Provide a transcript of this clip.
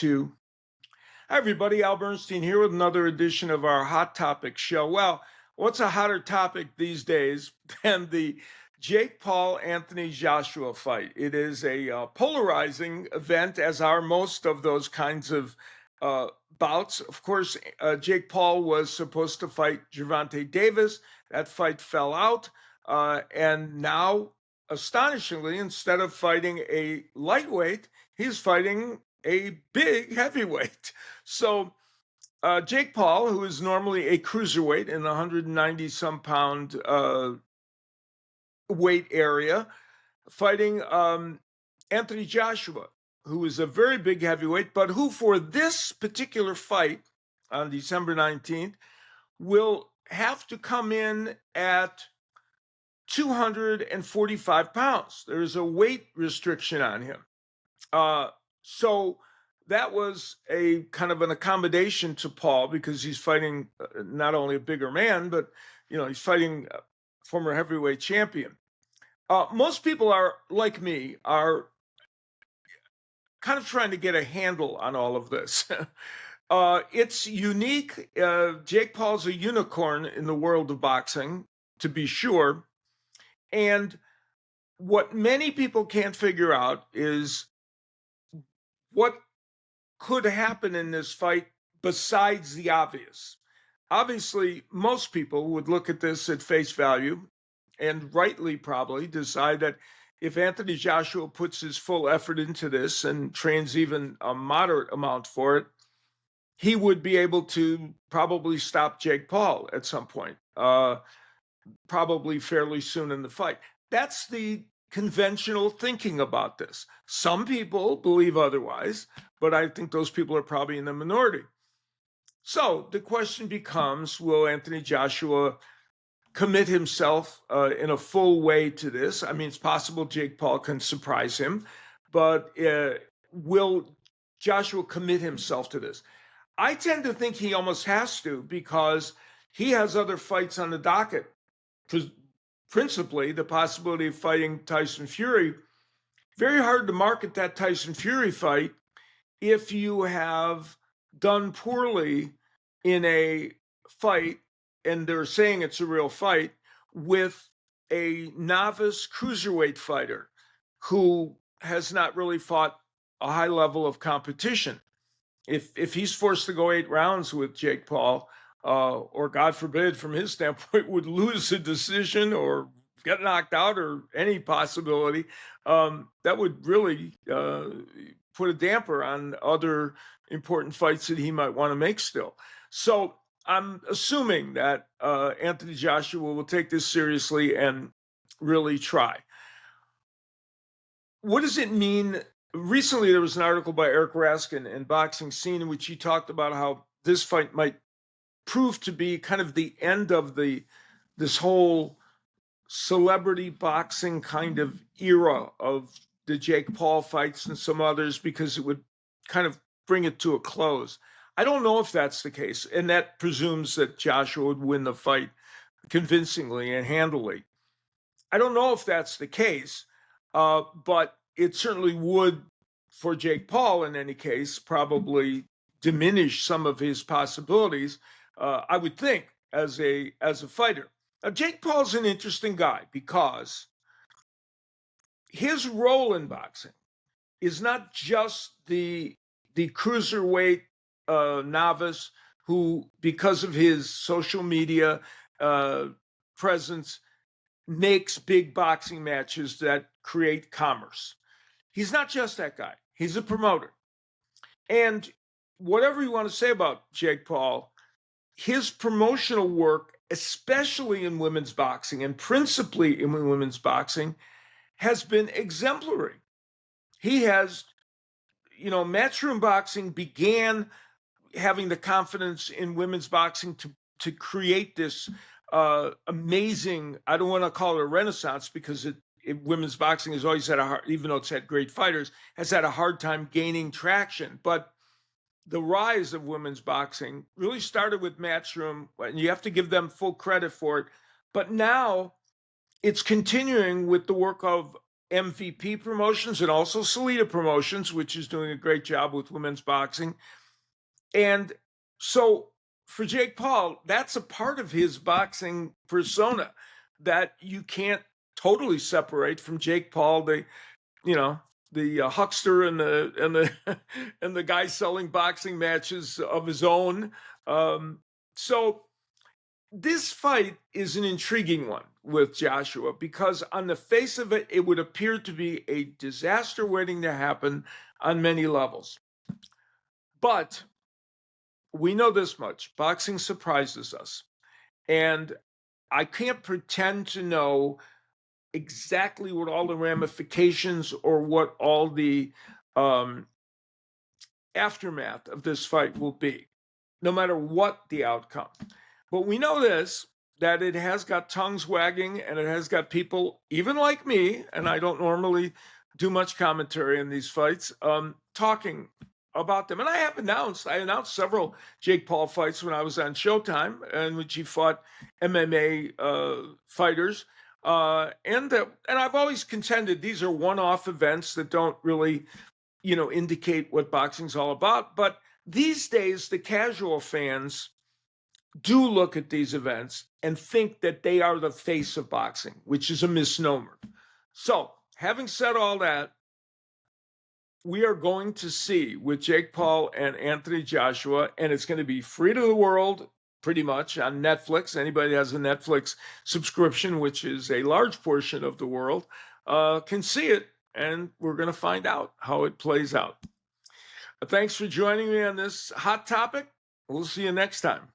2. Hi, everybody. Al Bernstein here with another edition of our Hot Topic show. Well, what's a hotter topic these days than the Jake Paul Anthony Joshua fight? It is a polarizing event, as are most of those kinds of uh, bouts. Of course, Jake Paul was supposed to fight Gervonta Davis. That fight fell out. And now, astonishingly, instead of fighting a lightweight, he's fighting a big heavyweight. So Jake Paul, who is normally a cruiserweight in the 190 some pound weight area, fighting Anthony Joshua, who is a very big heavyweight, but who for this particular fight on December 19th will have to come in at 245 pounds. There's a weight restriction on him. So that was a kind of an accommodation to Paul because he's fighting not only a bigger man, but he's fighting a former heavyweight champion. Most people are like me, are kind of trying to get a handle on all of this. It's unique. Jake Paul's a unicorn in the world of boxing, to be sure. And what many people can't figure out is what could happen in this fight besides the obvious. Obviously, most people would look at this at face value and rightly probably decide that if Anthony Joshua puts his full effort into this and trains even a moderate amount for it, he would be able to probably stop Jake Paul at some point, probably fairly soon in the fight. That's the conventional thinking about this. Some people believe otherwise, but I think those people are probably in the minority. So the question becomes, will Anthony Joshua commit himself in a full way to this? I mean, it's possible Jake Paul can surprise him, but will Joshua commit himself to this? I tend to think he almost has to, because he has other fights on the docket. Principally, the possibility of fighting Tyson Fury. Very hard to market that Tyson Fury fight if you have done poorly in a fight, and they're saying it's a real fight, with a novice cruiserweight fighter who has not really fought a high level of competition. If he's forced to go 8 rounds with Jake Paul, or God forbid, from his standpoint, would lose a decision or get knocked out or any possibility, that would really put a damper on other important fights that he might want to make still. So I'm assuming that Anthony Joshua will take this seriously and really try. What does it mean? Recently, there was an article by Eric Raskin in Boxing Scene in which he talked about how this fight might prove to be kind of the end of this whole celebrity boxing kind of era of the Jake Paul fights and some others, because it would kind of bring it to a close. I don't know if that's the case, and that presumes that Joshua would win the fight convincingly and handily. I don't know if that's the case, but it certainly would, for Jake Paul in any case, probably diminish some of his possibilities, I would think, as a fighter. Now, Jake Paul's an interesting guy because his role in boxing is not just the cruiserweight novice who, because of his social media presence, makes big boxing matches that create commerce. He's not just that guy. He's a promoter. And whatever you want to say about Jake Paul, his promotional work, especially in women's boxing and principally in women's boxing, has been exemplary. He has, Matchroom Boxing began having the confidence in women's boxing to create this amazing, I don't want to call it a renaissance, because women's boxing has always had even though it's had great fighters, has had a hard time gaining traction. But the rise of women's boxing really started with Matchroom, and you have to give them full credit for it. But now it's continuing with the work of MVP Promotions and also Salita Promotions, which is doing a great job with women's boxing. And so for Jake Paul, that's a part of his boxing persona that you can't totally separate from Jake Paul, the huckster and the and the guy selling boxing matches of his own. So this fight is an intriguing one with Joshua because on the face of it, it would appear to be a disaster waiting to happen on many levels. But we know this much: boxing surprises us, and I can't pretend to know exactly what all the ramifications or what all the aftermath of this fight will be, no matter what the outcome. But we know this, that it has got tongues wagging and it has got people, even like me, and I don't normally do much commentary in these fights, talking about them. And I announced several Jake Paul fights when I was on Showtime, in which he fought MMA fighters. And I've always contended these are one-off events that don't really, indicate what boxing's all about. But these days, the casual fans do look at these events and think that they are the face of boxing, which is a misnomer. So, having said all that, we are going to see with Jake Paul and Anthony Joshua, and it's going to be free to the world pretty much on Netflix. Anybody that has a Netflix subscription, which is a large portion of the world, can see it, and we're going to find out how it plays out. Thanks for joining me on this hot topic. We'll see you next time.